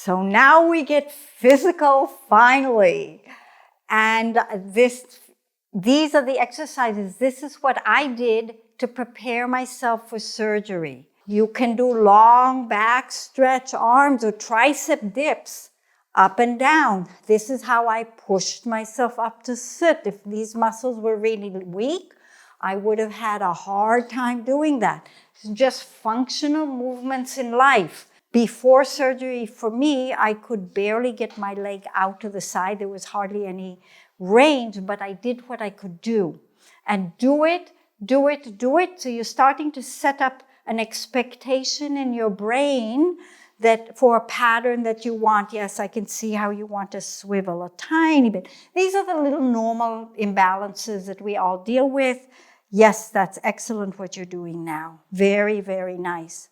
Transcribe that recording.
So now we get physical finally. And these are the exercises. This is what I did to prepare myself for surgery. You can do long back stretch arms or tricep dips up and down. This is how I pushed myself up to sit. If these muscles were really weak, I would have had a hard time doing that. It's just functional movements in life. Before surgery, for me, I could barely get my leg out to the side. There was hardly any range, but I did what I could do. And do it. So you're starting to set up an expectation in your brain that for a pattern that you want. Yes, I can see how you want to swivel a tiny bit. These are the little normal imbalances that we all deal with. Yes, that's excellent what you're doing now. Very, very nice.